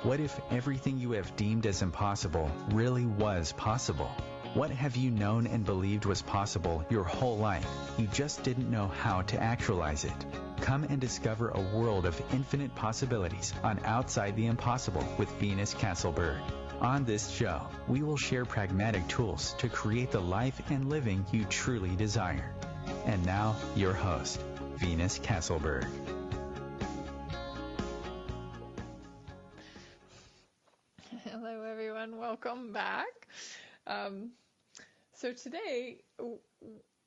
What if everything you have deemed as impossible really was possible? What have you known and believed was possible your whole life? You just didn't know how to actualize it. Come and discover a world of infinite possibilities on Outside the Impossible with Venus Castleberg. On this show, we will share pragmatic tools to create the life and living you truly desire. And now, your host, Venus Castleberg. Hello, everyone. Welcome back. So today,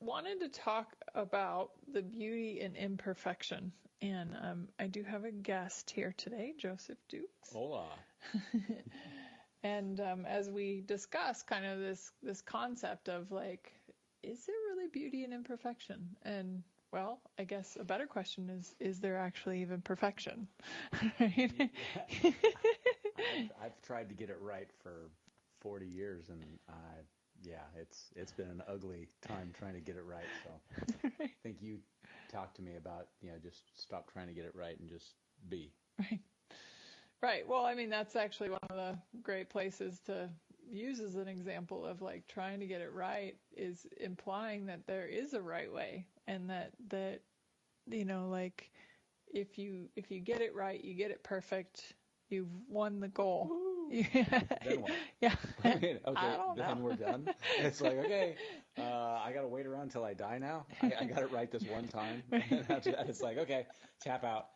wanted to talk about the beauty in imperfection. And I do have a guest here today, Joseph Dukes. Hola. And as we discuss kind of this concept of like, is there really beauty in imperfection? And well, I guess a better question is there actually even perfection? Right? I've tried to get it right for 40 years, and it's been an ugly time trying to get it right. So I think you talked to me about, just stop trying to get it right and just be. Right. Well, I mean, that's actually one of the great places to use as an example of like trying to get it right is implying that there is a right way, and that like if you get it right, you get it perfect, you've won the goal. Then what? Yeah. I mean, okay, I don't know. then we're done. It's like, okay, I got to wait around until I die now. I got it right this one time. And after that, it's like, okay, tap out.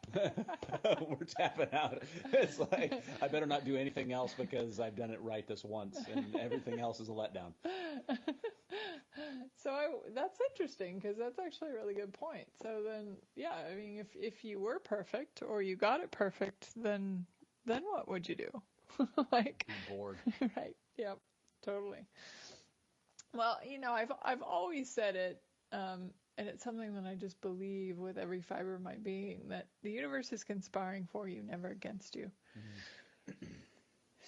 We're tapping out. It's like, I better not do anything else because I've done it right this once, and everything else is a letdown. So that's interesting, because that's actually a really good point. So then, yeah, I mean, if you were perfect or you got it perfect, then what would you do? Like, I'm bored. Right. Yep. Totally. Well, I've always said it, and it's something that I just believe with every fiber of my being, that the universe is conspiring for you, never against you. Mm-hmm.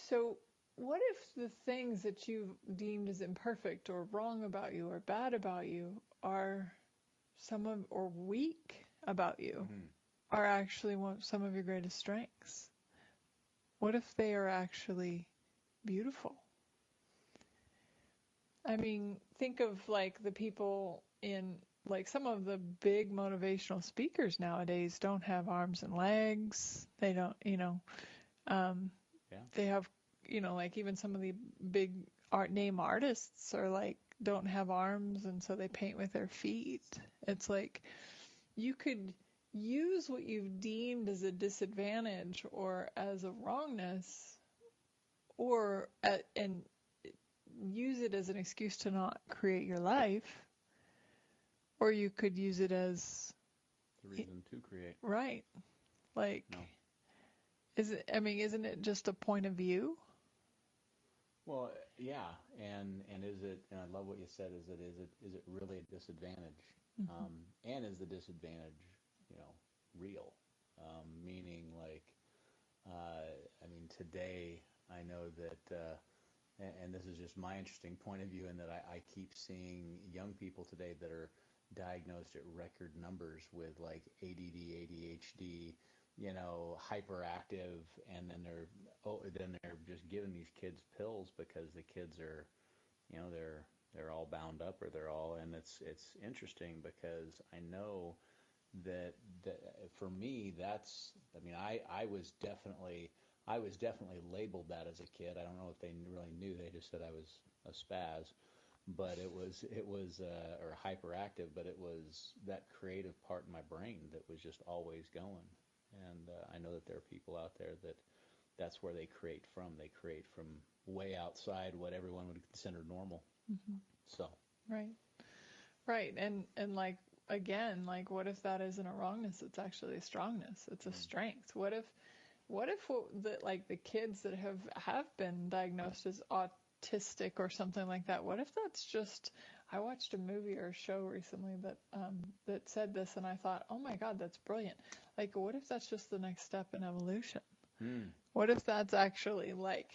So what if the things that you've deemed as imperfect or wrong about you or bad about you or weak about you are actually some of your greatest strengths? What if they are actually beautiful? I mean, think of like the people in like some of the big motivational speakers nowadays don't have arms and legs. They don't, they have, like even some of the big name artists are like, don't have arms, and so they paint with their feet. It's like you could use what you've deemed as a disadvantage or as a wrongness, and use it as an excuse to not create your life, or you could use it as the reason to create. Right. Like, no. Isn't it just a point of view? Well, yeah, and is it? And I love what you said. Is it really a disadvantage? Mm-hmm. And is the disadvantage, real? Meaning, like, today I know that, and this is just my interesting point of view, in that I keep seeing young people today that are diagnosed at record numbers with like ADD, ADHD, hyperactive, and then they're just giving these kids pills because the kids are, they're all bound up, or they're all, and it's interesting because I know that for me, I was definitely labeled that as a kid. I don't know if they really knew. They just said I was a spaz, but it was or hyperactive, but it was that creative part in my brain that was just always going. And I know that there are people out there that's where they create from. They create from way outside what everyone would consider normal. Mm-hmm. So. Right. And like, again, like, what if that isn't a wrongness? It's actually a strongness. It's a strength. What if the kids that have been diagnosed as autistic or something like that, what if that's just, I watched a movie or a show recently that said this, and I thought, oh my God, that's brilliant. Like, what if that's just the next step in evolution? What if that's actually like,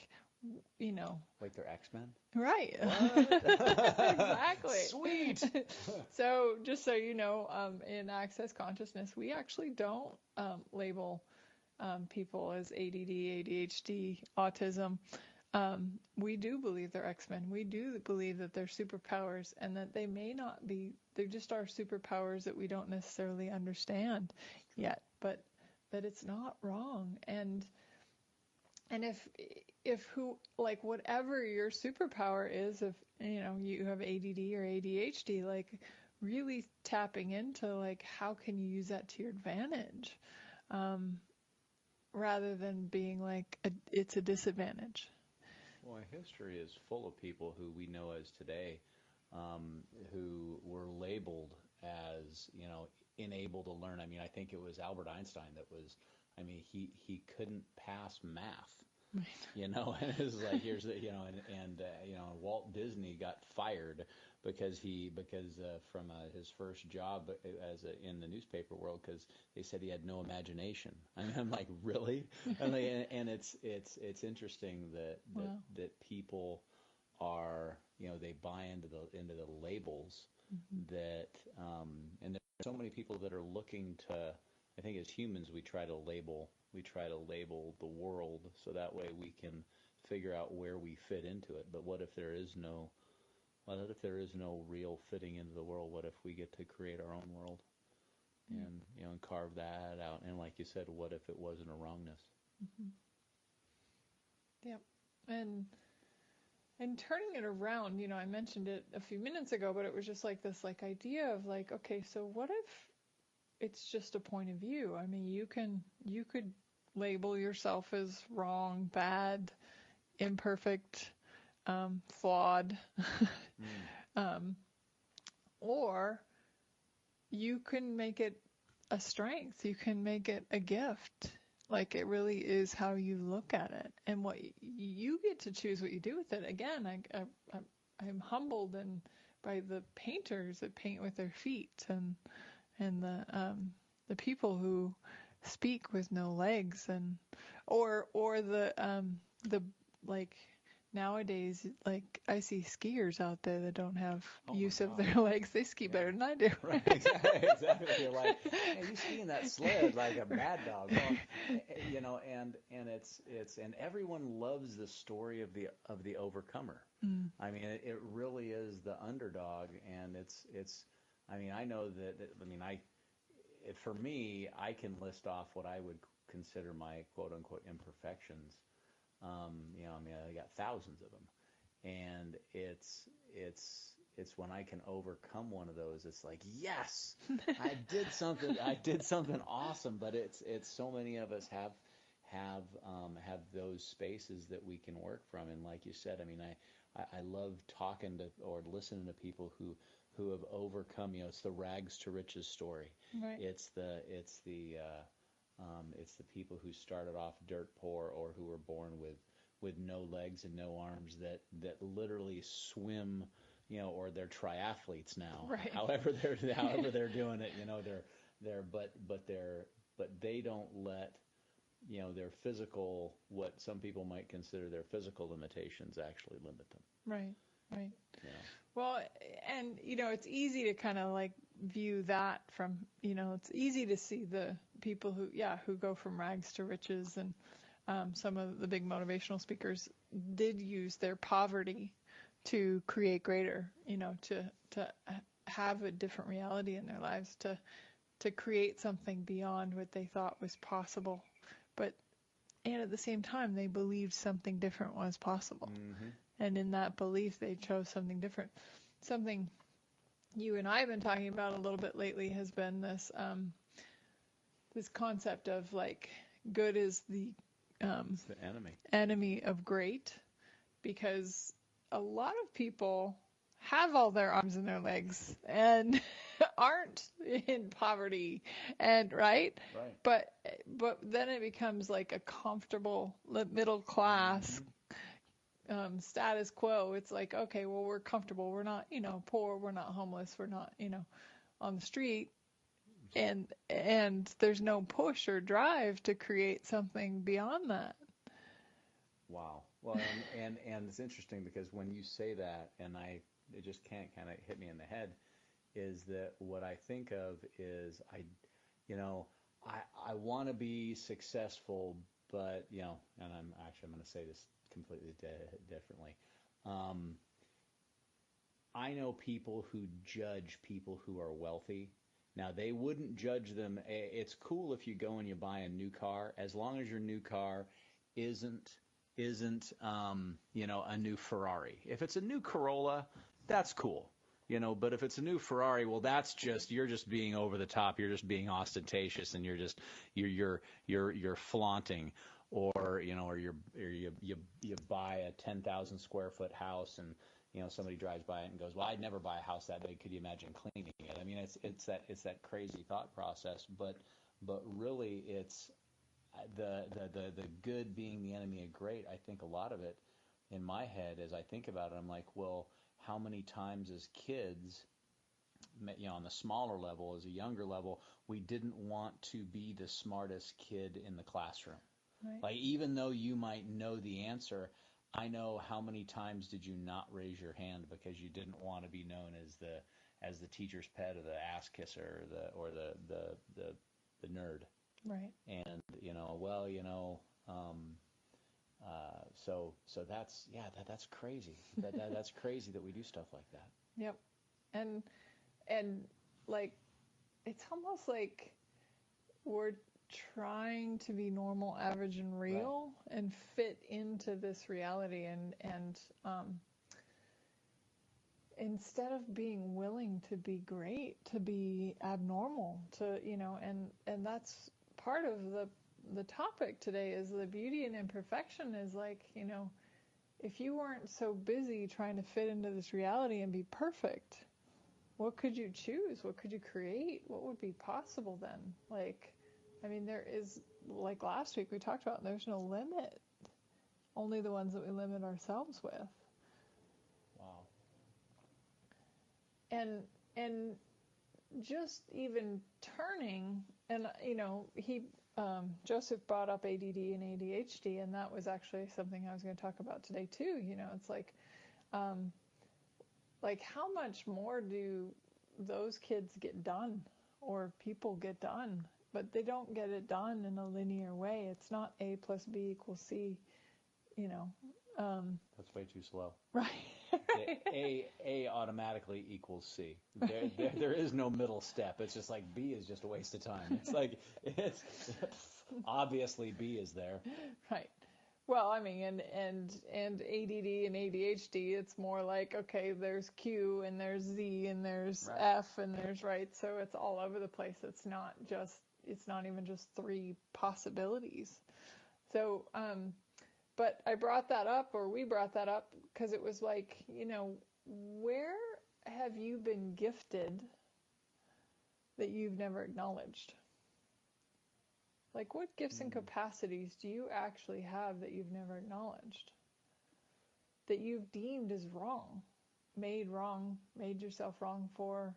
like they're X-Men? Right. Exactly. Sweet. So just so you know, in Access Consciousness, we actually don't label people as ADD, ADHD, autism. We do believe they're X-Men. We do believe that they're superpowers, and that they may not be, they just are superpowers that we don't necessarily understand yet, but that it's not wrong. And if who, like, whatever your superpower is, if you have ADD or ADHD, like, really tapping into, like, how can you use that to your advantage, rather than being like it's a disadvantage. Well, history is full of people who we know as today, who were labeled as, unable to learn. I mean, I think it was Albert Einstein that was, he couldn't pass math. Right. And it was like, here's the, Walt Disney got fired because from his first job in the newspaper world, because they said he had no imagination. I'm like, really? And it's interesting that Wow. that people are, they buy into the labels, Mm-hmm. that and there's so many people that are looking to, I think as humans we try to label the world so that way we can figure out where we fit into it. But what if there is no real fitting into the world? What if we get to create our own world and and carve that out? And like you said, what if it wasn't a wrongness? Mm-hmm. Yep. And turning it around, I mentioned it a few minutes ago, but it was just like this, like, idea of, like, okay, so what if it's just a point of view? I mean, you could label yourself as wrong, bad, imperfect, flawed, or you can make it a strength. You can make it a gift. Like, it really is how you look at it, and what you get to choose what you do with it. Again, I'm humbled by the painters that paint with their feet, and the people who speak with no legs, and or the like, nowadays, like, I see skiers out there that don't have use of their legs. They ski better than I do. Right, exactly. You're like, hey, you skiing that sled like a mad dog. Well, and it's and everyone loves the story of the overcomer. Mm. I mean, it really is the underdog, and it's. I mean, I know for me, I can list off what I would consider my quote unquote imperfections. I got thousands of them, and it's when I can overcome one of those. It's like, yes, I did something awesome. But it's so many of us have those spaces that we can work from. And like you said, I mean, I love talking to or listening to people who have overcome. It's the rags to riches story. Right. It's the people who started off dirt poor, or who were born with no legs and no arms, that literally swim, or they're triathletes now. Right. However they're doing it, but they don't let their physical, what some people might consider their physical limitations, actually limit them. Right. Yeah. Well, and it's easy to kind of like view that from, it's easy to see the people who go from rags to riches, and some of the big motivational speakers did use their poverty to create greater, to have a different reality in their lives, to create something beyond what they thought was possible. And at the same time, they believed something different was possible. Mm-hmm. And in that belief, they chose something different. Something you and I have been talking about a little bit lately has been this concept of, like, good is the It's the enemy of great, because a lot of people have all their arms and their legs and aren't in poverty, and right? But then it becomes like a comfortable middle class status quo. It's like, okay, well, we're comfortable. We're not, poor. We're not homeless. We're not, on the street. And there's no push or drive to create something beyond that. Wow. Well, and it's interesting, because when you say that, and it just can't kind of hit me in the head, is that what I think of is I want to be successful, but and I'm going to say this completely differently. Um, I know people who judge people who are wealthy. Now, they wouldn't judge them. It's cool if you go and you buy a new car, as long as your new car isn't a new Ferrari. If it's a new Corolla, that's cool. But if it's a new Ferrari, well, you're just being over the top. You're just being ostentatious, and you're flaunting, or you buy a 10,000 square foot house, and somebody drives by it and goes, well, I'd never buy a house that big. Could you imagine cleaning it? I mean, it's that crazy thought process, but really it's the good being the enemy of great. I think a lot of it in my head, as I think about it, I'm like, well, how many times as kids, on the smaller level, as a younger level, we didn't want to be the smartest kid in the classroom. Right. Like, even though you might know the answer, I know how many times did you not raise your hand because you didn't want to be known as the teacher's pet, or the ass kisser, or the nerd. Right. And so that's crazy. That's crazy that we do stuff like that. Yep. And like, it's almost like we're trying to be normal, average, and real, right, and fit into this reality, and instead of being willing to be great, to be abnormal, and that's part of the topic today, is the beauty and imperfection. Is like, if you weren't so busy trying to fit into this reality and be perfect, what could you choose? What could you create? What would be possible then? Like, I mean, there is, like last week we talked about, there's no limit. Only the ones that we limit ourselves with. Wow. And just even turning, and Joseph brought up ADD and ADHD, and that was actually something I was going to talk about today too. It's like how much more do those kids get done, or people get done, but they don't get it done in a linear way. It's not A plus B equals C, That's way too slow. Right. A automatically equals C. There is no middle step. It's just like B is just a waste of time. It's like, it's obviously B is there. Right. Well, I mean, and ADD and ADHD, it's more like, okay, there's Q and there's Z and there's right, F and there's, right, so it's all over the place. It's not even just three possibilities. So, but I brought that up, or we brought that up, because it was like, where have you been gifted that you've never acknowledged? Like, what gifts and capacities do you actually have that you've never acknowledged? That you've deemed as wrong, made yourself wrong for,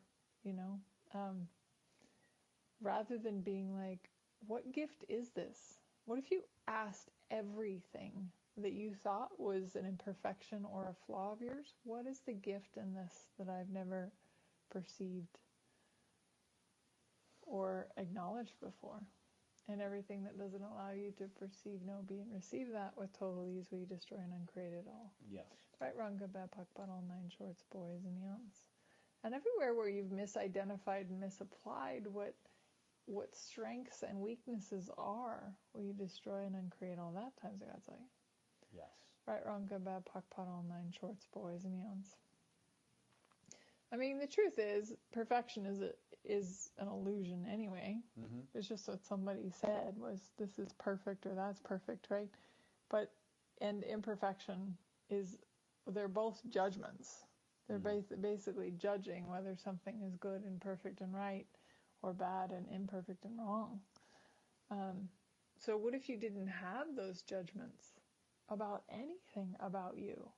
rather than being like, what gift is this? What if you asked everything that you thought was an imperfection or a flaw of yours? What is the gift in this that I've never perceived or acknowledged before? And everything that doesn't allow you to perceive, know, be, and receive that, with total ease will you destroy and uncreate it all. Yes. Right, wrong, good, bad, puck, butt, all nine shorts, boys, and yawns. And everywhere where you've misidentified and misapplied what strengths and weaknesses are, will you destroy and uncreate all that, times of God's light. Yes. Right, wrong, good, bad, puck, butt, all nine shorts, boys, and yawns. I mean, the truth is, perfection is an illusion anyway. Mm-hmm. It's just what somebody said was, this is perfect or that's perfect, right? But, and imperfection they're both judgments. They're basically judging whether something is good and perfect and right, or bad and imperfect and wrong. So what if you didn't have those judgments about anything about you?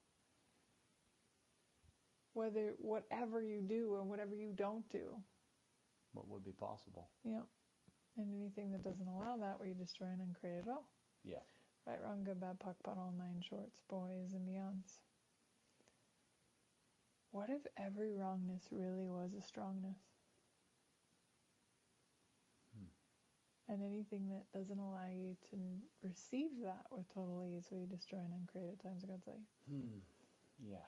Whatever you do and whatever you don't do. What would be possible? Yeah. And anything that doesn't allow that, will you destroy and uncreate it all? Yeah. Right, wrong, good, bad, puck, butt, all nine shorts, boys, and beyonds. What if every wrongness really was a strongness? And anything that doesn't allow you to receive that with total ease, we destroy and uncreate at times of God's light. Yes.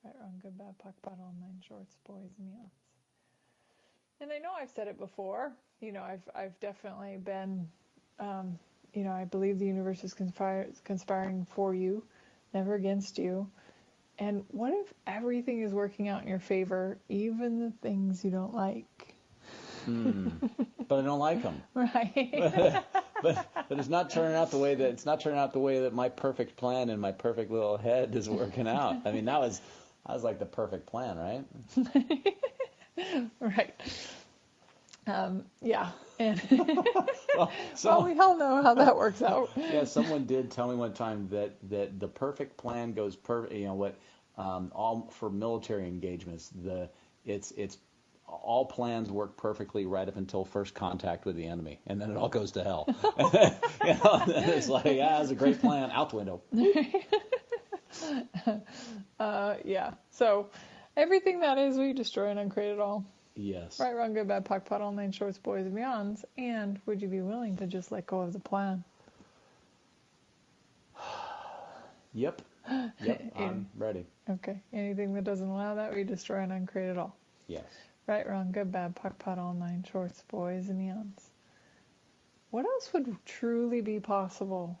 Right, wrong, good, bad, POC, POD, all nine shorts, boys, and beyonds. And I know I've said it before. I've definitely been, I believe the universe is conspiring for you, never against you. And what if everything is working out in your favor, even the things you don't like? But I don't like them. Right. but it's not turning out the way that my perfect plan in my perfect little head is working out. I mean, that was like the perfect plan, right? Right. Yeah. And well, we all know how that works out. Yeah, someone did tell me one time that the perfect plan goes all for military engagements. It's all plans work perfectly right up until first contact with the enemy, and then it all goes to hell. It's like, it's a great plan, out the window. Yeah. So everything that is, we destroy and uncreate it all. Yes. Right, wrong, good, bad, POC, POD, all nine shorts, boys, and beyonds. And would you be willing to just let go of the plan? Yep. I'm ready. Okay. Anything that doesn't allow that, we destroy and uncreate it all. Yes. Right, wrong, good, bad, POC, POD, all nine shorts, boys, and beyonds. What else would truly be possible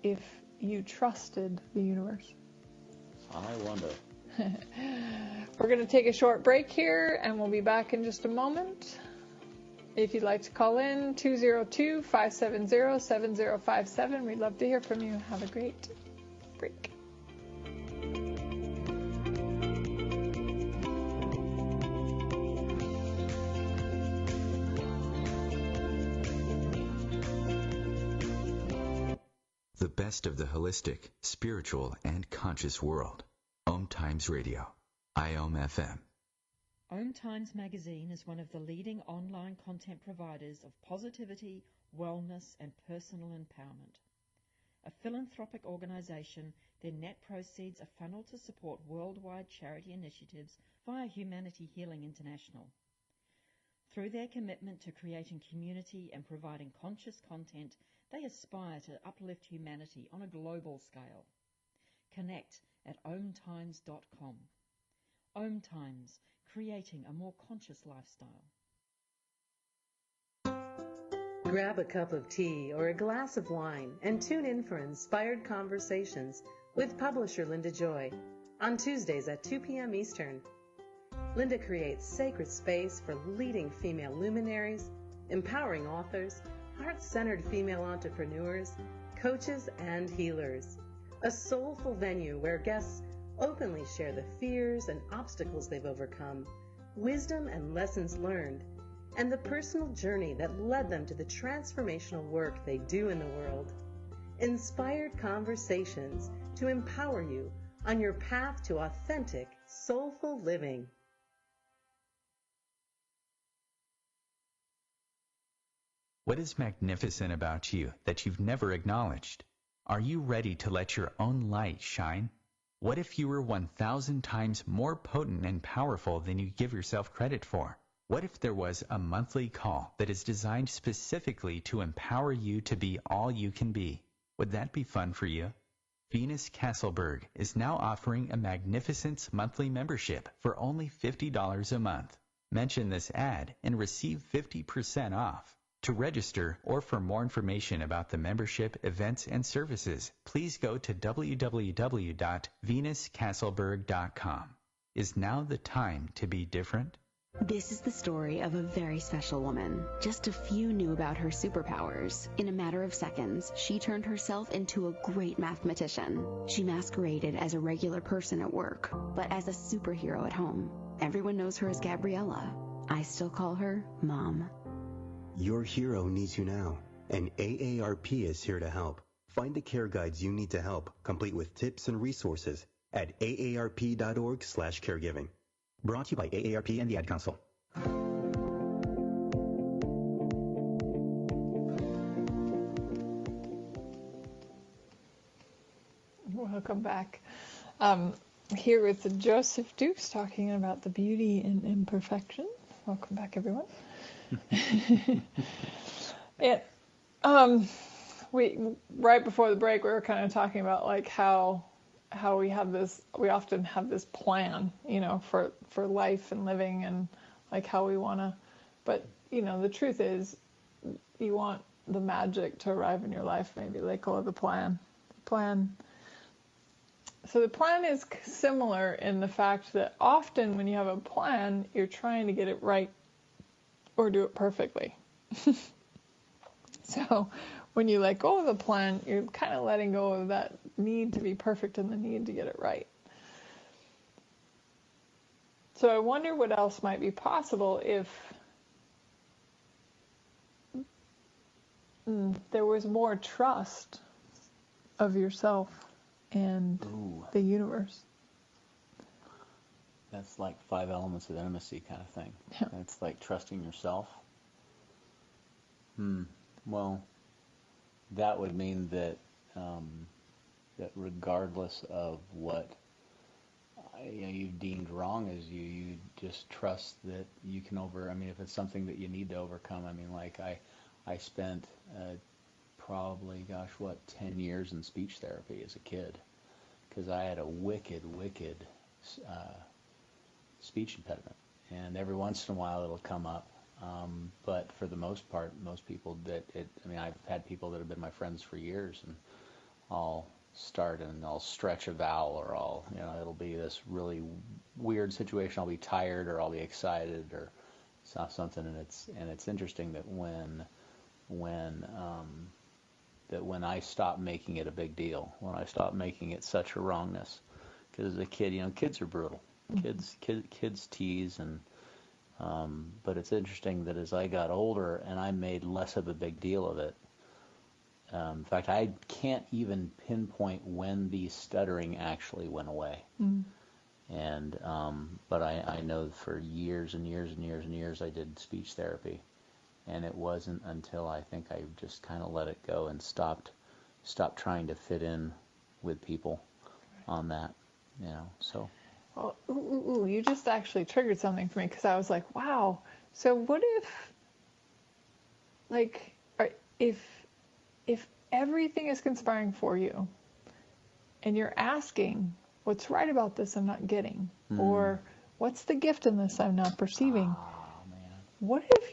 if you trusted the universe? I wonder. We're going to take a short break here, and we'll be back in just a moment. If you'd like to call in, 202-570-7057. We'd love to hear from you. Have a great break. The best of the holistic, spiritual, and conscious world. OMTimes Radio. IOM-FM. OMTimes magazine is one of the leading online content providers of positivity, wellness, and personal empowerment. A philanthropic organization, their net proceeds are funneled to support worldwide charity initiatives via Humanity Healing International. Through their commitment to creating community and providing conscious content, they aspire to uplift humanity on a global scale. Connect at OMTimes.com. OMTimes, creating a more conscious lifestyle. Grab a cup of tea or a glass of wine and tune in for Inspired Conversations with publisher Linda Joy on Tuesdays at 2 p.m. Eastern. Linda creates sacred space for leading female luminaries, empowering authors, heart-centered female entrepreneurs, coaches, and healers. A soulful venue where guests openly share the fears and obstacles they've overcome, wisdom and lessons learned, and the personal journey that led them to the transformational work they do in the world. Inspired Conversations to empower you on your path to authentic, soulful living. What is magnificent about you that you've never acknowledged? Are you ready to let your own light shine? What if you were 1,000 times more potent and powerful than you give yourself credit for? What if there was a monthly call that is designed specifically to empower you to be all you can be? Would that be fun for you? Venus Castleberg is now offering a Magnificence monthly membership for only $50 a month. Mention this ad and receive 50% off. To register or for more information about the membership, events, and services, please go to www.venuscastleberg.com. Is now the time to be different? This is the story of a very special woman. Just a few knew about her superpowers. In a matter of seconds, she turned herself into a great mathematician. She masqueraded as a regular person at work, but as a superhero at home. Everyone knows her as Gabriella. I still call her Mom. Your hero needs you now, and AARP is here to help. Find the care guides you need to help, complete with tips and resources at aarp.org/caregiving. Brought to you by AARP and the Ad Council. Welcome back. Here with Joseph Dukes talking about the beauty in imperfection. Welcome back, everyone. We right before the break, we were kind of talking about like how we often have this plan, for life and living and like how we want to, but the truth is you want the magic to arrive in your life, maybe let go of the plan. So the plan is similar in the fact that often when you have a plan, you're trying to get it right or do it perfectly. So when you let go of the plan, you're kind of letting go of that need to be perfect and the need to get it right. So I wonder what else might be possible if there was more trust of yourself and the universe. That's like 5 elements of intimacy kind of thing. Yeah. It's like trusting yourself. Well, that would mean that that regardless of what you've deemed wrong as you just trust that you can if it's something that you need to overcome. Like I spent probably, 10 years in speech therapy as a kid because I had a wicked speech impediment. And every once in a while it'll come up. But for the most part, most people I've had people that have been my friends for years, and I'll start and I'll stretch a vowel, or it'll be this really weird situation. I'll be tired or I'll be excited or something. And it's interesting that when I stop making it a big deal, when I stop making it such a wrongness, because as a kid, kids are brutal. Kids tease but it's interesting that as I got older and I made less of a big deal of it. In fact, I can't even pinpoint when the stuttering actually went away. And but I know for years and years and years and years I did speech therapy, and it wasn't until I think I just kind of let it go and stopped trying to fit in with people on that. So. Well, you just actually triggered something for me, because I was like, wow. So what if everything is conspiring for you, and you're asking, what's right about this I'm not getting, or what's the gift in this I'm not perceiving? Oh, man. What if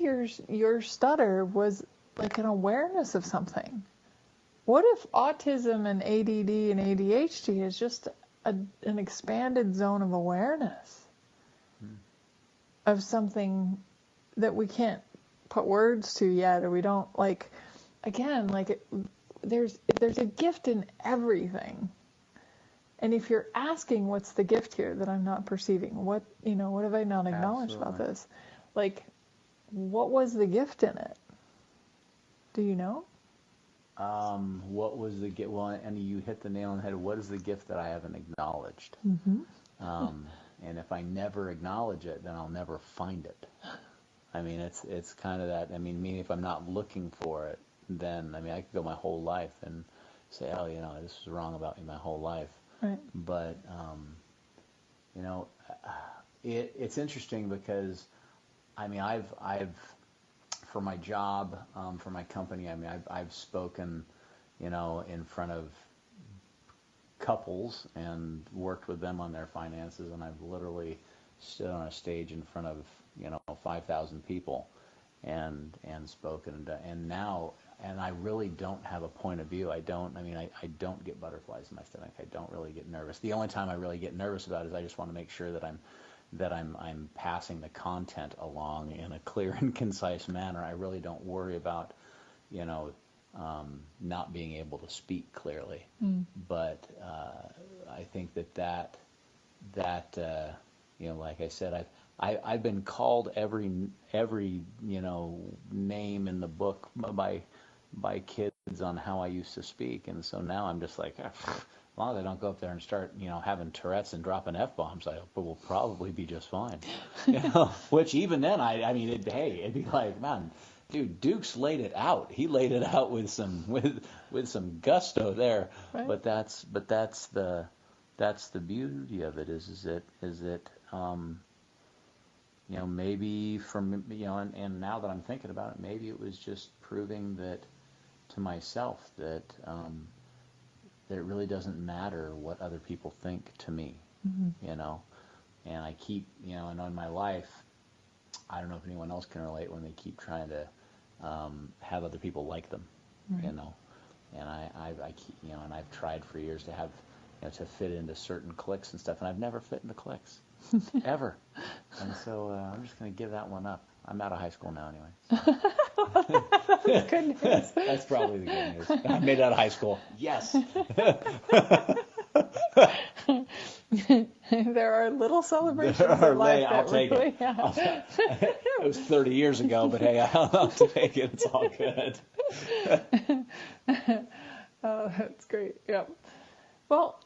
your stutter was like an awareness of something? What if autism and ADD and ADHD is just an expanded zone of awareness of something that we can't put words to yet, or we don't there's a gift in everything. And if you're asking, what's the gift here that I'm not perceiving? What have I not acknowledged about this? What was the gift in it? Do you know? What was the gift? Well, and you hit the nail on the head. What is the gift that I haven't acknowledged? And if I never acknowledge it, then I'll never find it. It's kind of that. Meaning if I'm not looking for it, then I could go my whole life and say, oh, this was wrong about me my whole life. Right. But it's interesting because I've for my job, for my company, I've spoken, in front of couples and worked with them on their finances, and I've literally stood on a stage in front of 5,000 people and spoken, and now, and I really don't have a point of view. I don't get butterflies in my stomach. I don't really get nervous. The only time I really get nervous about it is I just want to make sure that I'm passing the content along in a clear and concise manner. I really don't worry about, not being able to speak clearly. But I think that like I said, I've been called every name in the book by kids on how I used to speak, and so now I'm just like, as long as I don't go up there and start, having Tourette's and dropping F-bombs, I will probably be just fine. Which even then, it'd be like, man, dude, Duke's laid it out. He laid it out with some gusto there. Right. But that's the beauty of it is that maybe from and now that I'm thinking about it, maybe it was just proving that to myself that that it really doesn't matter what other people think to me, you know. And I keep, you know, and in my life, I don't know if anyone else can relate when they keep trying to have other people like them, you know. And I keep, you know, and I've tried for years to have, you know, to fit into certain cliques and stuff, and I've never fit into cliques, ever. And so I'm just going to give that one up. I'm out of high school now anyway. That's good news. That's probably the good news. I made it out of high school. Yes. There are little celebrations in life I'll that take really, it. It was 30 years ago, but hey, I'll take it. It's all good. Oh, that's great. Yep. Well,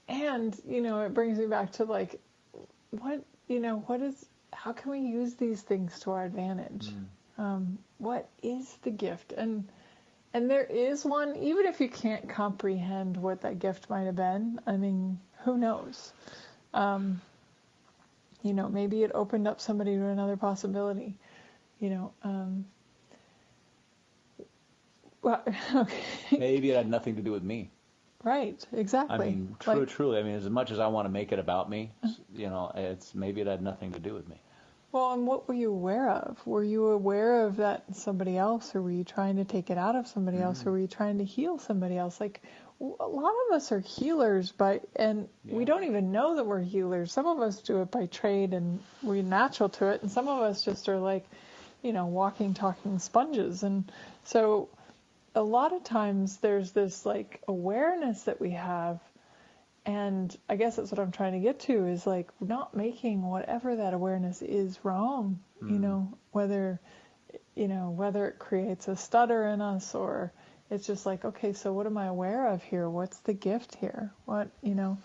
and, you know, it brings me back to like, how can we use these things to our advantage? What is the gift? And there is one, even if you can't comprehend what that gift might have been, I mean, who knows? You know, maybe it opened up somebody to another possibility, you know. Well, okay. Maybe it had nothing to do with me. Right, exactly. I mean, truly. I mean, as much as I want to make it about me, you know, maybe it had nothing to do with me. Well, and what were you aware of? Were you aware of that in somebody else, or were you trying to take it out of somebody else, or were you trying to heal somebody else? Like, a lot of us are healers, and we don't even know that we're healers. Some of us do it by trade, and we're natural to it, and some of us just are like, you know, walking, talking sponges. And so a lot of times there's this like awareness that we have, and I guess that's what I'm trying to get to, is like not making whatever that awareness is wrong, you know, whether it creates a stutter in us, or it's just like, okay, so what am I aware of here? What's the gift here? What, you know,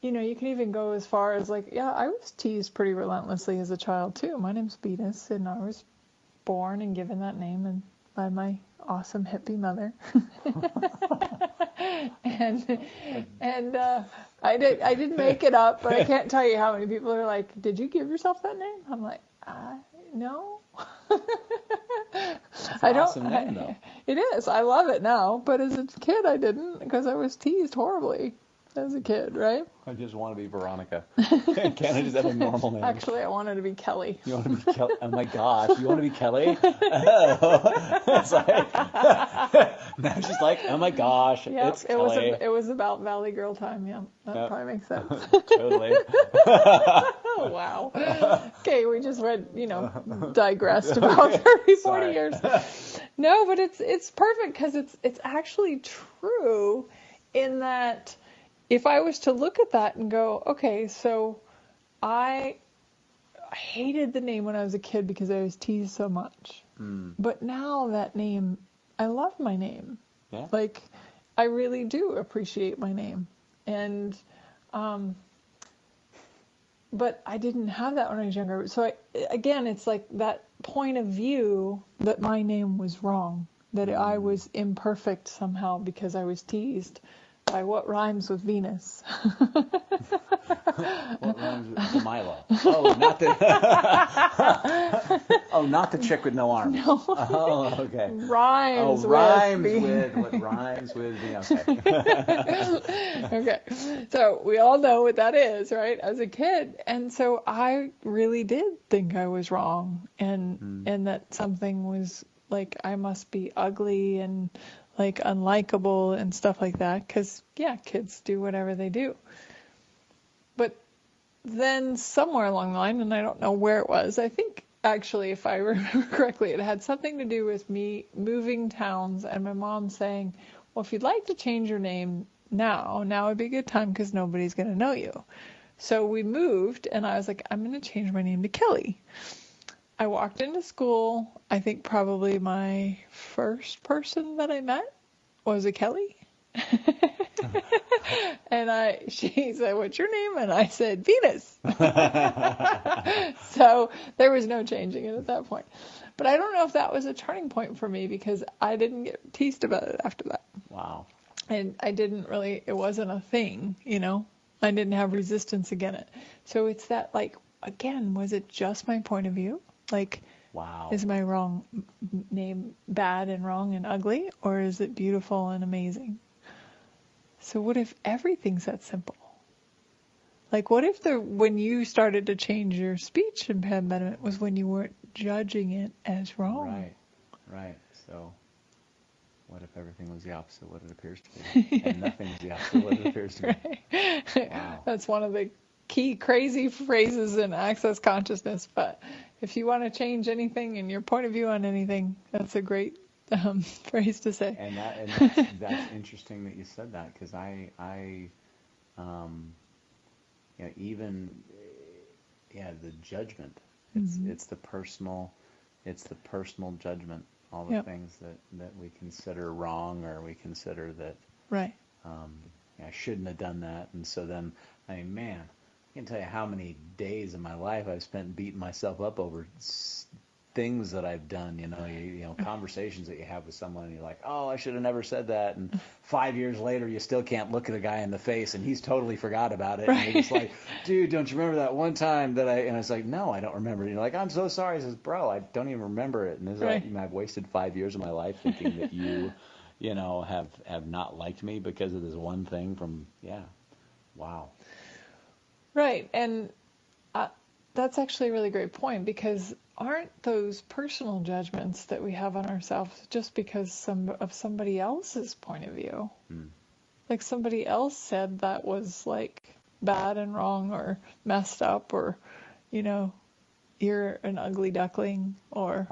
you can even go as far as like, yeah, I was teased pretty relentlessly as a child too. My name's Venus, and I was born and given that name and by my awesome hippie mother. and I didn't make it up, but I can't tell you how many people are like, did you give yourself that name? I'm like, no. I don't. Awesome name, though. It is. I love it now, but as a kid I didn't, because I was teased horribly as a kid, right? I just want to be Veronica. Can't I just have a normal name? Actually, I wanted to be Kelly. You want to be Kelly? Oh my gosh, you want to be Kelly? Oh. It's like, now she's like, oh my gosh, yep, it's Kelly. It was about Valley Girl time, yeah. That probably makes sense. Totally. Oh, wow. Okay, we just digressed about 30, 40 years. No, but it's perfect, because it's actually true in that if I was to look at that and go, okay, so I hated the name when I was a kid because I was teased so much. But now that name, I love my name. Yeah. Like, I really do appreciate my name. And, but I didn't have that when I was younger. So again, it's like that point of view that my name was wrong, that I was imperfect somehow because I was teased by what rhymes with Venus. What rhymes with Milo? Oh, not the chick with no arms. No. Oh, okay. Rhymes with what rhymes with Venus. Okay. Okay. So we all know what that is, right? As a kid. And so I really did think I was wrong, and that something was like, I must be ugly and like unlikable and stuff like that, because yeah, kids do whatever they do. But then somewhere along the line, and I don't know where it was, I think actually, if I remember correctly, it had something to do with me moving towns and my mom saying, well, if you'd like to change your name now would be a good time because nobody's going to know you. So we moved, and I was like, I'm going to change my name to Kelly. I walked into school. I think probably my first person that I met was a Kelly. And she said, what's your name? And I said, Venus. So there was no changing it at that point. But I don't know if that was a turning point for me, because I didn't get teased about it after that. Wow. And I didn't really, it wasn't a thing, you know. I didn't have resistance against it. So it's that, like, again, was it just my point of view? Like, Wow. Is my name bad and wrong and ugly, or is it beautiful and amazing? So what if everything's that simple? Like, what if when you started to change your speech impediment was when you weren't judging it as wrong? Right. So what if everything was the opposite of what it appears to be? And nothing is the opposite of what it appears to be. Wow. That's one of the key crazy phrases in Access Consciousness. But if you want to change anything and your point of view on anything, that's a great phrase to say. And that's interesting that you said that, because even the judgment. It's the personal judgment. All the things that we consider wrong, or we consider that I shouldn't have done that. And so then, I mean, man, I can tell you how many days of my life I've spent beating myself up over things that I've done. You know, conversations that you have with someone, and you're like, oh, I should have never said that. And 5 years later, you still can't look at a guy in the face, and he's totally forgot about it. And you're just like, dude, don't you remember that one time that and I was like, no, I don't remember it. And you're like, I'm so sorry. He says, bro, I don't even remember it. And it's like, I've wasted 5 years of my life thinking that you know, have not liked me because of this one thing from, wow. Right. And that's actually a really great point, because aren't those personal judgments that we have on ourselves just because of somebody else's point of view? Like somebody else said that was like bad and wrong or messed up, or, you know, you're an ugly duckling, or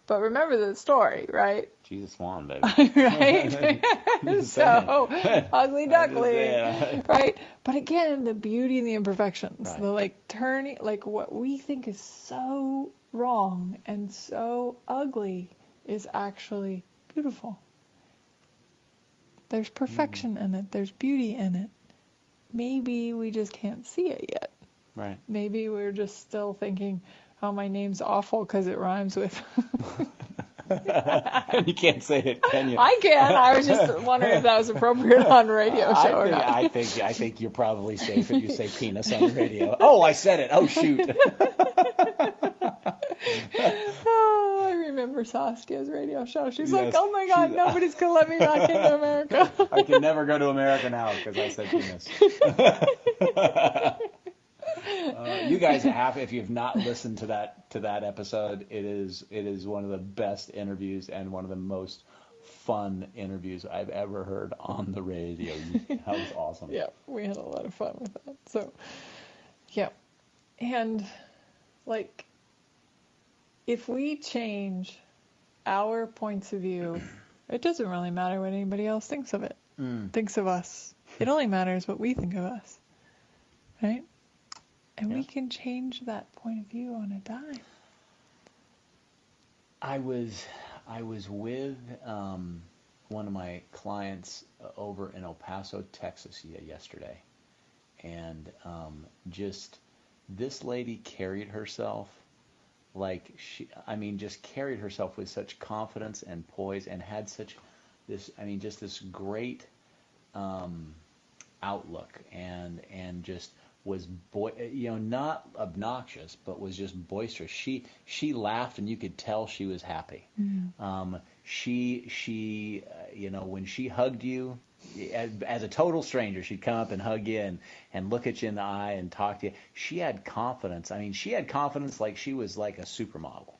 but remember the story, right? Jesus Swan, baby. Right? So, ugly duckling, right? But again, the beauty and the imperfections, the turning, what we think is so wrong and so ugly is actually beautiful. There's perfection in it. There's beauty in it. Maybe we just can't see it yet. Right. Maybe we're just still thinking, oh, my name's awful because it rhymes with... You can't say it, can you? I can. I was just wondering if that was appropriate on a radio show or not. I think you're probably safe if you say penis on the radio. Oh, I said it. Oh, shoot. Oh, I remember Saskia's radio show. She's like, oh my God, nobody's going to let me back into America. I can never go to America now because I said penis. You guys have, if you've not listened to that episode, it is one of the best interviews and one of the most fun interviews I've ever heard on the radio. That was awesome. Yeah, we had a lot of fun with that. So, yeah. And, if we change our points of view, it doesn't really matter what anybody else thinks of it, thinks of us. It only matters what we think of us, right? And we can change that point of view on a dime. I was with one of my clients over in El Paso, Texas yesterday, and just this lady carried herself just carried herself with such confidence and poise, and had this great outlook, and just was not obnoxious, but was just boisterous. She laughed, and you could tell she was happy. She when she hugged you as a total stranger, she'd come up and hug you and look at you in the eye and talk to you. She had confidence. I mean, she had confidence like she was like a supermodel.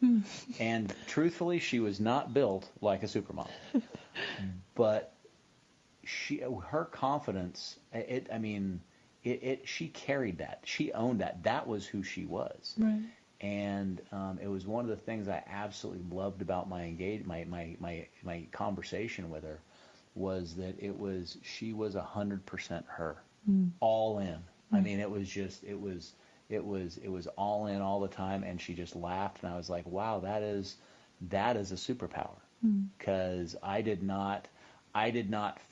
And truthfully, she was not built like a supermodel. But her confidence, she carried that. She owned that. That was who she was. Right. And it was one of the things I absolutely loved about my conversation with her, was that she was 100% her, all in. I mean, it was all in all the time, and she just laughed, and I was like, wow, that is a superpower, because I did not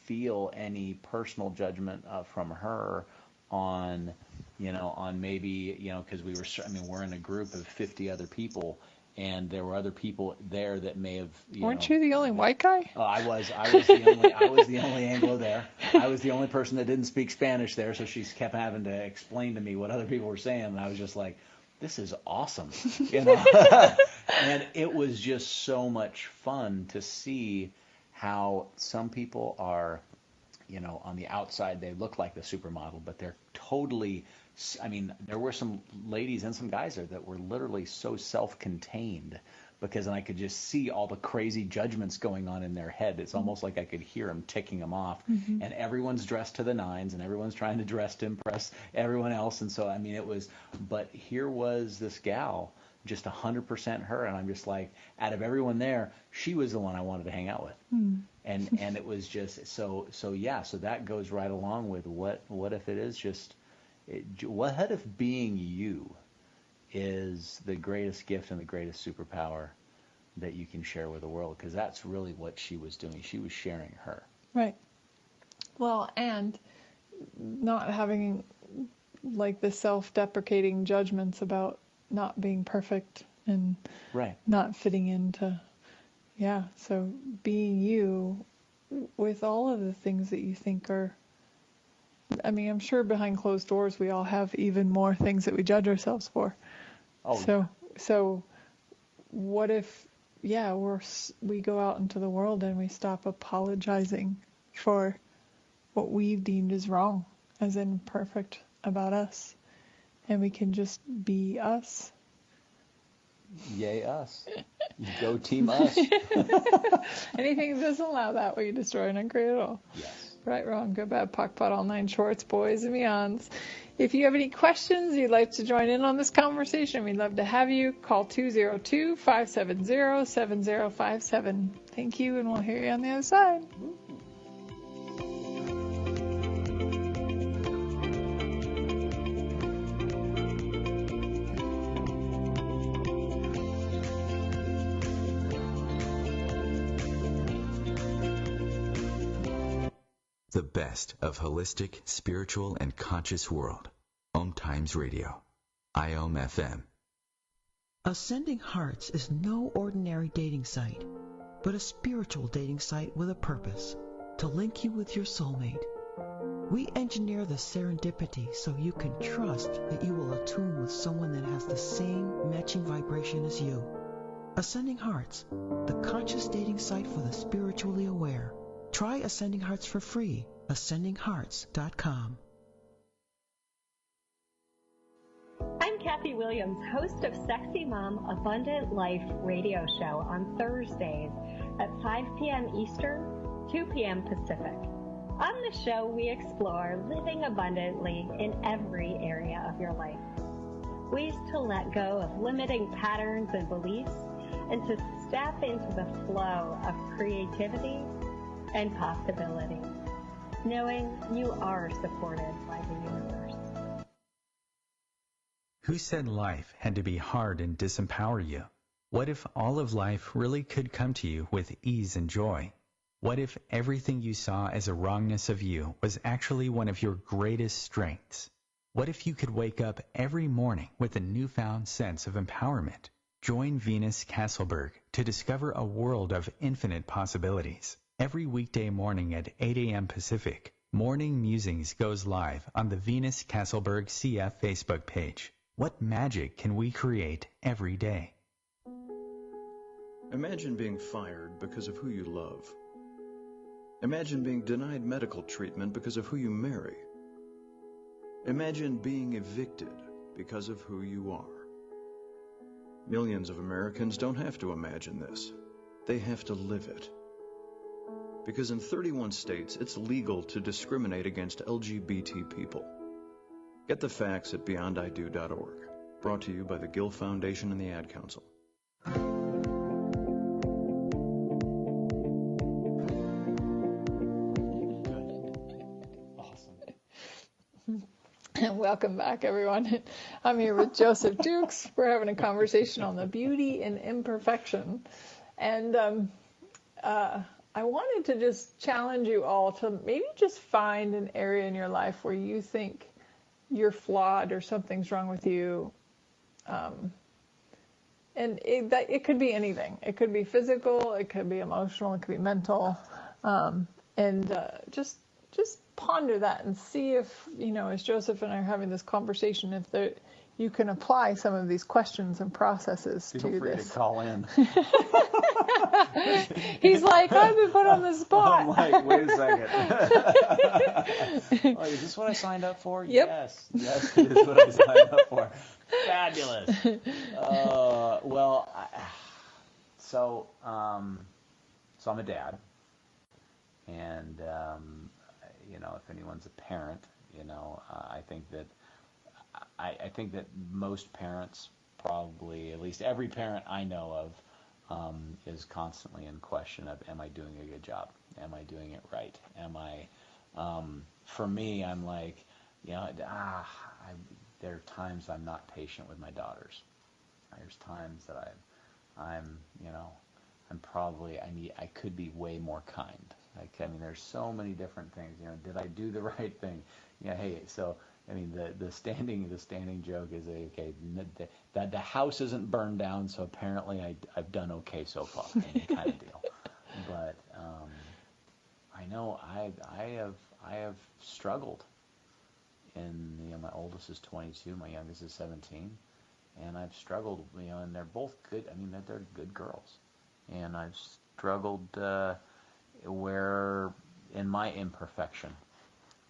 feel any personal judgment from her on maybe, because we're in a group of 50 other people, and there were other people there that may have. Weren't you the only white guy? I was the only Anglo there. I was the only person that didn't speak Spanish there, so she kept having to explain to me what other people were saying, and I was just like, this is awesome, you know. And it was just so much fun to see how some people are, you know, on the outside they look like the supermodel, but they're totally, I mean, there were some ladies and some guys there that were literally so self-contained, because I could just see all the crazy judgments going on in their head. It's almost like I could hear them ticking them off. Mm-hmm. And everyone's dressed to the nines, and everyone's trying to dress to impress everyone else. And so, I mean, it was, but here was this gal, just 100% her. And I'm just like, out of everyone there, she was the one I wanted to hang out with. Mm. And it was just, so yeah, so that goes right along with what if it is just, what if being you is the greatest gift and the greatest superpower that you can share with the world? Because that's really what she was doing. She was sharing her. Right. Well, and not having like the self-deprecating judgments about not being perfect and Right. not fitting into, yeah. So being you with all of the things that you think are, I mean, I'm sure behind closed doors we all have even more things that we judge ourselves for. Oh, So what if, yeah, we go out into the world and we stop apologizing for what we've deemed as wrong, as imperfect about us, and we can just be us. yay us. Go team us. Anything that doesn't allow that, we destroy and uncreate it all. Yes. Right, wrong, good, bad, pock, pot, all nine shorts, boys and beyonds. If you have any questions, you'd like to join in on this conversation, we'd love to have you. Call 202-570-7057. Thank you, and we'll hear you on the other side. The best of holistic, spiritual, and conscious world. OMTimes Radio. IOM FM. Ascending Hearts is no ordinary dating site, but a spiritual dating site with a purpose, to link you with your soulmate. We engineer the serendipity so you can trust that you will attune with someone that has the same matching vibration as you. Ascending Hearts, the conscious dating site for the spiritually aware. Try Ascending Hearts for free. AscendingHearts.com. I'm Kathy Williams, host of Sexy Mom Abundant Life radio show on Thursdays at 5 p.m. Eastern, 2 p.m. Pacific. On the show, we explore living abundantly in every area of your life. Ways to let go of limiting patterns and beliefs and to step into the flow of creativity and possibility, knowing you are supported by the universe. Who said life had to be hard and disempower you? What if all of life really could come to you with ease and joy? What if everything you saw as a wrongness of you was actually one of your greatest strengths? What if you could wake up every morning with a newfound sense of empowerment? Join Venus Castleberg to discover a world of infinite possibilities. Every weekday morning at 8 a.m. Pacific, Morning Musings goes live on the Venus Castleberg CF Facebook page. What magic can we create every day? Imagine being fired because of who you love. Imagine being denied medical treatment because of who you marry. Imagine being evicted because of who you are. Millions of Americans don't have to imagine this. They have to live it. Because in 31 states, it's legal to discriminate against LGBT people. Get the facts at beyondido.org. Brought to you by the Gill Foundation and the Ad Council. Welcome back, everyone. I'm here with Joseph Dukes. We're having a conversation on the beauty in imperfection. And I wanted to just challenge you all to maybe just find an area in your life where you think you're flawed or something's wrong with you. And it could be anything. It could be physical, it could be emotional, it could be mental. Just ponder that and see if, as Joseph and I are having this conversation, if you can apply some of these questions and processes to Feel free this. to call in. He's like, I've been put on the spot. I'm like, wait a second. Oh, is this what I signed up for? Yep. Yes, it is what I signed up for. Fabulous. So I'm a dad, and if anyone's a parent, I think that most parents, probably at least every parent I know of, is constantly in question of, am I doing a good job? Am I doing it right? For me, I'm like, there are times I'm not patient with my daughters. There's times that I could be way more kind. There's so many different things. Did I do the right thing? The standing joke is that the house isn't burned down, so apparently I've done okay so far, kind of deal. But I know I have struggled. And my oldest is 22, my youngest is 17, and I've struggled. And they're both good. They're good girls, and I've struggled where in my imperfection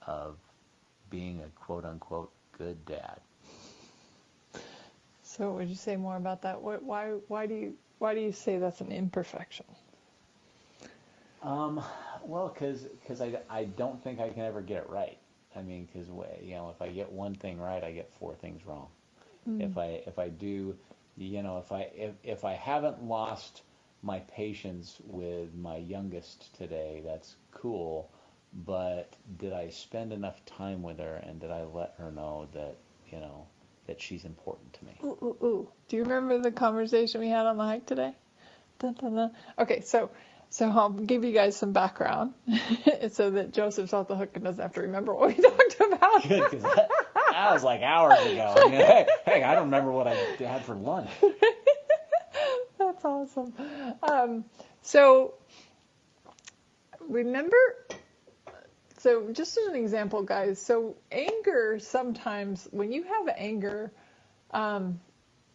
of being a quote-unquote good dad. So would you say more about that? Why do you say that's an imperfection? Well, because I don't think I can ever get it right. Because if I get one thing right, I get four things wrong. If I do, if I haven't lost my patience with my youngest today, that's cool. But did I spend enough time with her, and did I let her know that that she's important to me? Ooh. Do you remember the conversation we had on the hike today? Dun, dun, dun. Okay, so I'll give you guys some background so that Joseph's off the hook and doesn't have to remember what we talked about. Good, because that was like hours ago. Hey, I don't remember what I had for lunch. That's awesome. So just as an example, guys, so anger sometimes, when you have anger, a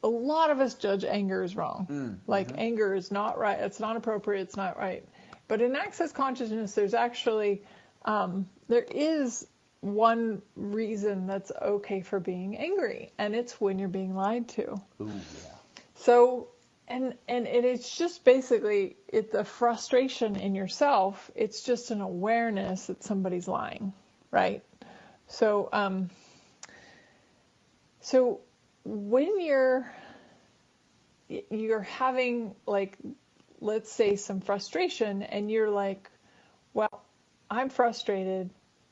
lot of us judge anger as wrong. Anger is not right. It's not appropriate. It's not right. But in access consciousness, there's actually, there is one reason that's okay for being angry, and it's when you're being lied to. Ooh, yeah. So, and it's just basically, it's a frustration in yourself. It's just an awareness that somebody's lying, right? So when you're having, like, let's say some frustration, and you're like, well, I'm frustrated,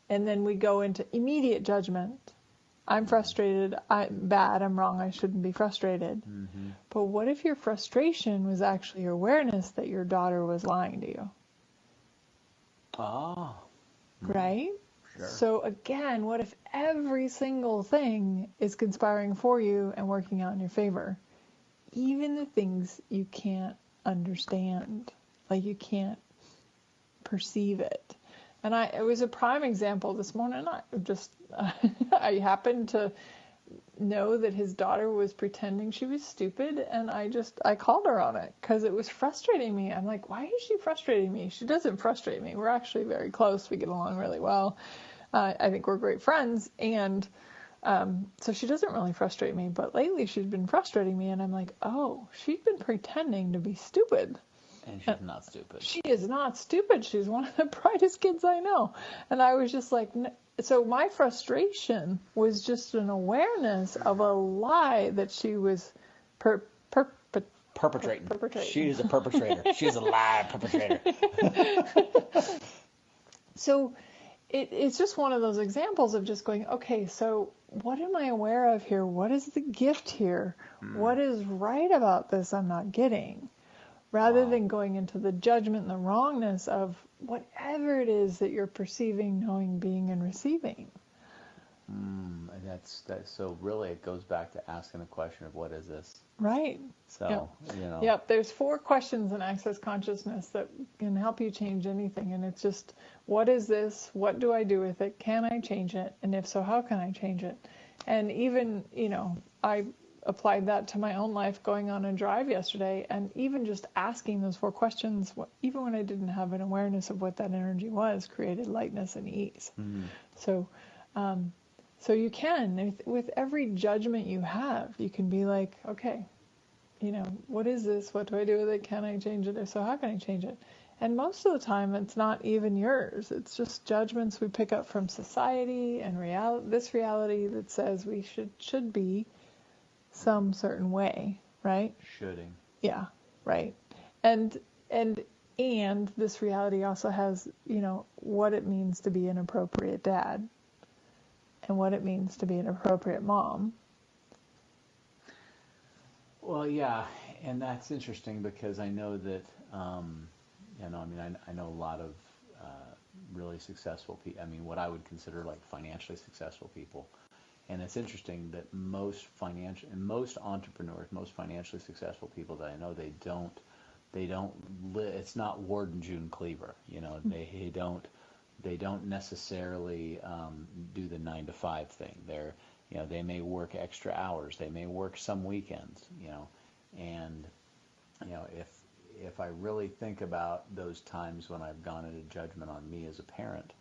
and then we go into immediate judgment. I'm frustrated, I'm bad, I'm wrong, I shouldn't be frustrated. Mm-hmm. But what if your frustration was actually your awareness that your daughter was lying to you? Oh. Right? Sure. So again, what if every single thing is conspiring for you and working out in your favor? Even the things you can't understand, like you can't perceive it. And it was a prime example this morning. I happened to know that his daughter was pretending she was stupid, and I called her on it because it was frustrating me. I'm like, why is she frustrating me? She doesn't frustrate me. We're actually very close. We get along really well. I think we're great friends, and so she doesn't really frustrate me. But lately she's been frustrating me, and I'm like, oh, she's been pretending to be stupid. And she's not stupid. She is not stupid. She's one of the brightest kids I know. And I was just like, so my frustration was just an awareness of a lie that she was perpetrating. She's a perpetrator. She's a lie perpetrator. So it's just one of those examples of just going, okay, so what am I aware of here? What is the gift here? What is right about this I'm not getting? Rather than going into the judgment and the wrongness of whatever it is that you're perceiving, knowing, being, and receiving. So really it goes back to asking the question of what is this? Right. So, Yep, there's 4 questions in Access Consciousness that can help you change anything. And it's just, what is this? What do I do with it? Can I change it? And if so, how can I change it? And even, I applied that to my own life going on a drive yesterday, and even just asking those 4 questions, even when I didn't have an awareness of what that energy was, created lightness and ease. Mm-hmm. So you can, with every judgment you have, you can be like, okay, what is this? What do I do with it? Can I change it? If so, how can I change it? And most of the time, it's not even yours. It's just judgments we pick up from society and this reality that says we should be some certain way, right? Shoulding. Yeah, right. And this reality also has, what it means to be an appropriate dad and what it means to be an appropriate mom. Well, yeah, and that's interesting because I know that, I know a lot of really successful people, what I would consider like financially successful people. And it's interesting that most entrepreneurs, most financially successful people that I know, it's not Ward and June Cleaver, they don't necessarily do the 9 to 5 thing. They may work extra hours, they may work some weekends, and if I really think about those times when I've gone into judgment on me as a parent,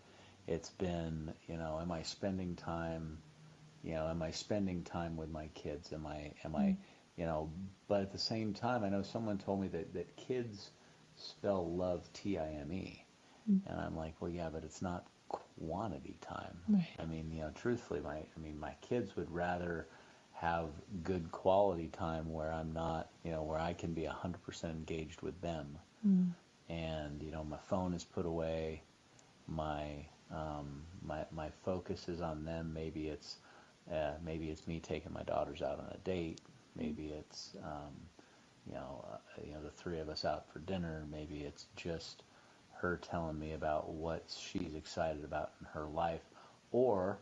it's been, am I spending time with my kids? Am I, but at the same time, I know someone told me that kids spell love Time. And I'm like, well, yeah, but it's not quantity time. Right. Truthfully, my kids would rather have good quality time where I'm not, where I can be 100% engaged with them. And, my phone is put away. My focus is on them. Maybe it's me taking my daughters out on a date. Maybe it's, the 3 of us out for dinner. Maybe it's just her telling me about what she's excited about in her life, or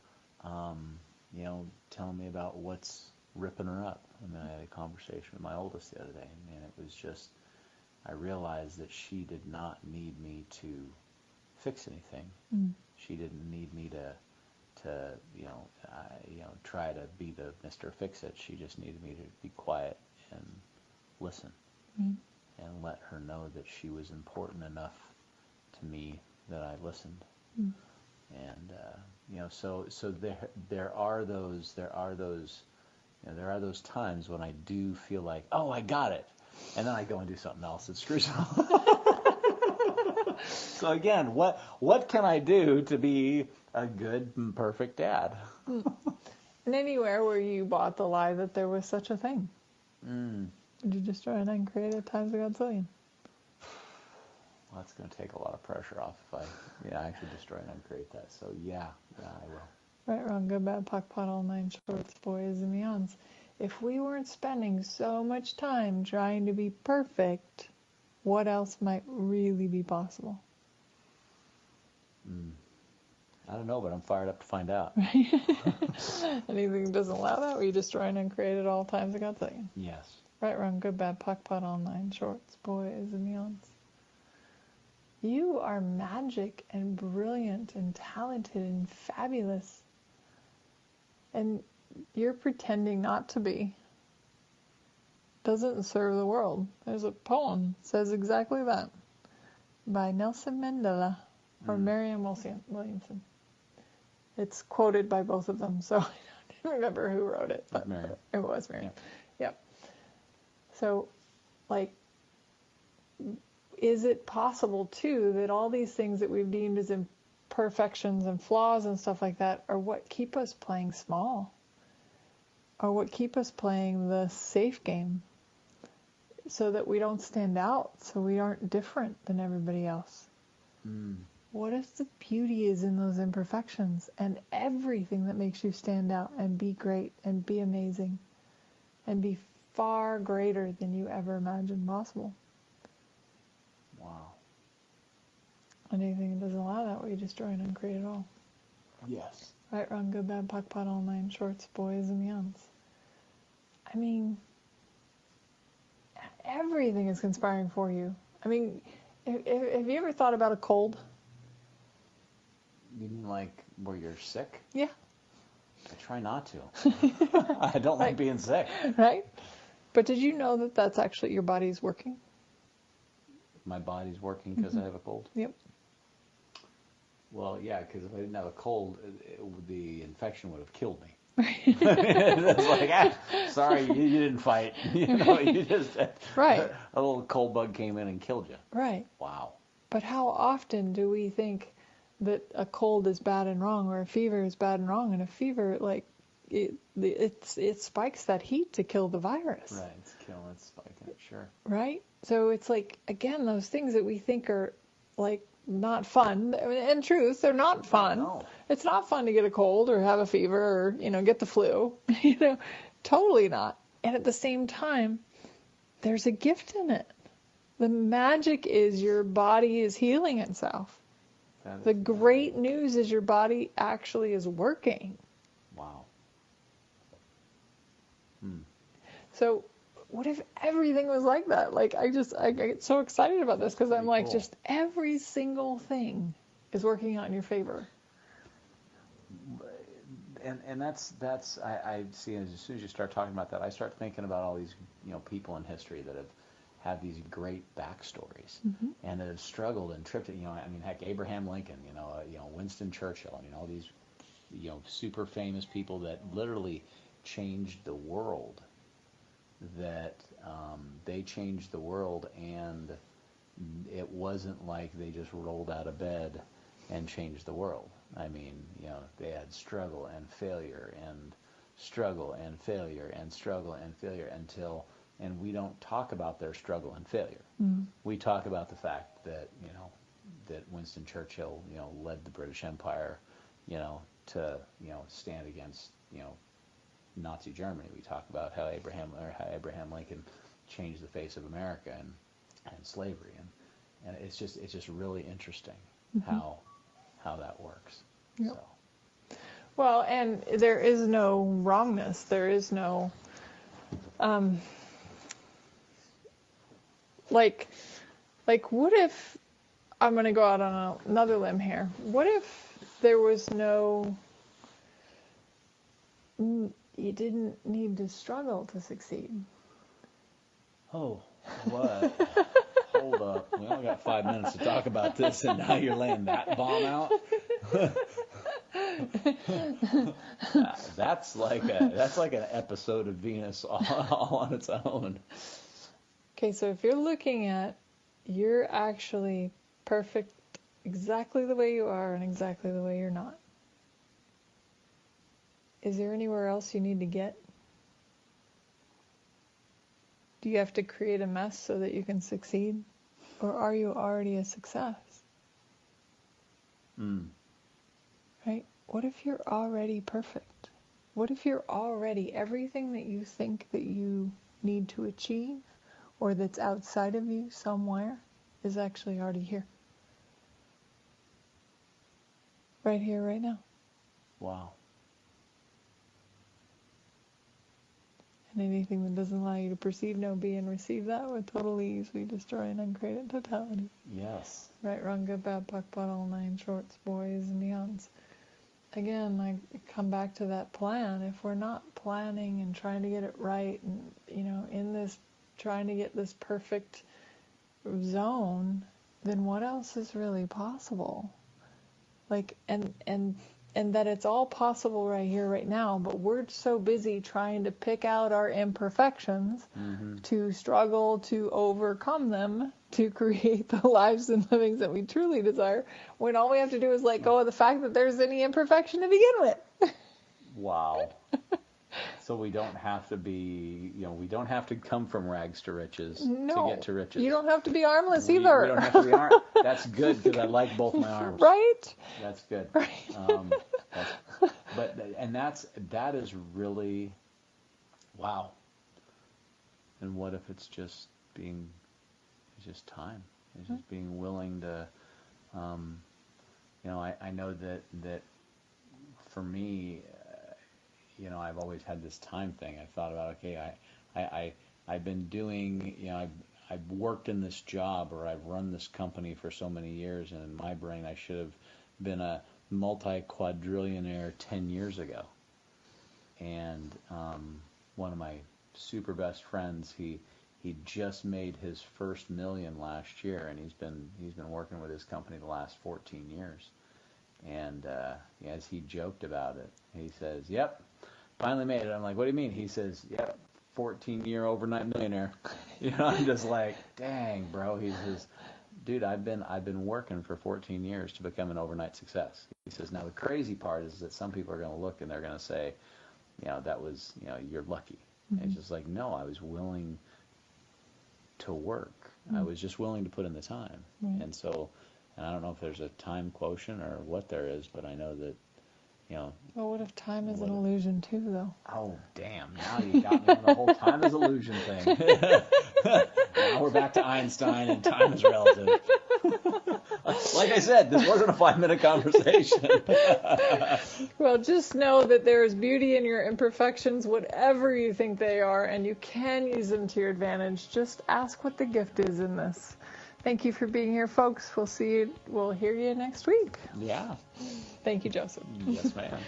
telling me about what's ripping her up. I had a conversation with my oldest the other day, and it was just, I realized that she did not need me to fix anything. She didn't need me to try to be the Mr. Fix-It. She just needed me to be quiet and listen, and let her know that she was important enough to me that I listened. And so there are those times when I do feel like, oh, I got it, and then I go and do something else that screws up. So again, what can I do to be a good and perfect dad? And anywhere where you bought the lie that there was such a thing, did you destroy and uncreate it times a godzillion? Well, that's going to take a lot of pressure off if I actually destroy and uncreate that. So yeah, I will. Right, wrong, good, bad, POC, POD, all 9 shorts, boys, and beyonds. If we weren't spending so much time trying to be perfect, what else might really be possible? I don't know, but I'm fired up to find out. Right? Anything that doesn't allow that, we destroy and uncreate at all times a godzillion. Yes. Right, wrong, good, bad, POC, POD, all 9 shorts, boys, and beyonds. You are magic and brilliant and talented and fabulous. And you're pretending not to be. Doesn't serve the world. There's a poem that says exactly that by Nelson Mandela or Marianne Williamson. It's quoted by both of them, so I don't remember who wrote it, but it was Marianne. Yep. So, is it possible, too, that all these things that we've deemed as imperfections and flaws and stuff like that are what keep us playing small, or what keep us playing the safe game, so that we don't stand out, so we aren't different than everybody else? What if the beauty is in those imperfections and everything that makes you stand out and be great and be amazing and be far greater than you ever imagined possible? Wow. Anything that doesn't allow that, we destroy and uncreate it all. Yes. Right, wrong, good, bad, POC, POD, all 9 shorts, boys, and beyonds. Everything is conspiring for you. Have you ever thought about a cold? You mean like where you're sick? Yeah. I try not to. I don't like being sick. Right? But did you know that that's actually your body's working? My body's working because I have a cold? Yep. Well, yeah, because if I didn't have a cold, the infection would have killed me. It's like, sorry, you didn't fight. You just right. A little cold bug came in and killed you. Right. Wow. But how often do we think that a cold is bad and wrong, or a fever is bad and wrong? And a fever, like, it spikes that heat to kill the virus. Right. It's spiking it. Sure. Right. So it's like, again, those things that we think are like not fun. In truth, they're not fun. No. It's not fun to get a cold or have a fever or, get the flu. Totally not. And at the same time, there's a gift in it. The magic is your body is healing itself. The great news is your body actually is working. Wow. So what if everything was like that? Like, I get so excited about this because I'm like, cool. Just every single thing is working out in your favor. And that's I see, as soon as you start talking about that, I start thinking about all these people in history that have had these great backstories and that have struggled and tripped it. Heck, Abraham Lincoln, Winston Churchill, all these super famous people that literally changed the world. That they changed the world, and it wasn't like they just rolled out of bed and changed the world. They had struggle and failure and struggle and failure and struggle and failure and we don't talk about their struggle and failure. We talk about the fact that, that Winston Churchill, led the British Empire, to, stand against, Nazi Germany. We talk about how Abraham Lincoln changed the face of America and slavery, and it's just really interesting how that works. Yep. So. Well, and there is no wrongness. There is no like what if, I'm going to go out on another limb here. What if there was no, you didn't need to struggle to succeed? Oh, what? Hold up. We only got 5 minutes to talk about this, and now you're laying that bomb out? That's like an episode of Venus all on its own. Okay, so if you're looking at, you're actually perfect exactly the way you are and exactly the way you're not. Is there anywhere else you need to get? Do you have to create a mess so that you can succeed? Or are you already a success? Right? What if you're already perfect? What if you're already everything that you think that you need to achieve or that's outside of you somewhere is actually already here? Right here, right now. Wow. And anything that doesn't allow you to perceive, know, be, and receive that with total ease, we destroy and uncreate in totality. Yes. Right, wrong, good, bad, buck, butt, all nine shorts, boys, and beyonds. Again, I come back to that plan. If we're not planning and trying to get it right, and in this trying to get this perfect zone, then what else is really possible? Like, and that it's all possible right here, right now, but we're so busy trying to pick out our imperfections to struggle to overcome them, to create the lives and livings that we truly desire, when all we have to do is let go of the fact that there's any imperfection to begin with. Wow. So we don't have to be, we don't have to come from rags to riches to get to riches. You don't have to be armless either. We don't have to be armed. That's good, because I like both my arms. Right? That's good. Right. That is really, wow. And what if it's just time? It's just being willing to, I know that for me, I've always had this time thing. I thought about, okay, I've been doing, I've worked in this job, or I've run this company for so many years, and in my brain I should have been a multi-quadrillionaire 10 years ago. and one of my super best friends, he just made his first $1 million last year, and he's been working with his company the last 14 years. And as he joked about it, he says, "Yep, finally made it." I'm like, "What do you mean?" He says, "Yep, 14-year overnight millionaire." I'm just like, "Dang, bro." He says, "Dude, I've been working for 14 years to become an overnight success." He says, "Now the crazy part is that some people are going to look and they're going to say, that was, you're lucky." Mm-hmm. And it's just like, no, I was willing to work. Mm-hmm. I was just willing to put in the time. Mm-hmm. And so, and I don't know if there's a time quotient or what there is, but I know that, Well, what if time is an illusion too, though? Oh, damn. Now you got me on the whole time is illusion thing. Now we're back to Einstein and time is relative. Like I said, this wasn't a 5-minute conversation. Well, just know that there is beauty in your imperfections, whatever you think they are, and you can use them to your advantage. Just ask what the gift is in this. Thank you for being here, folks. We'll hear you next week. Yeah. Thank you, Joseph. Yes, ma'am.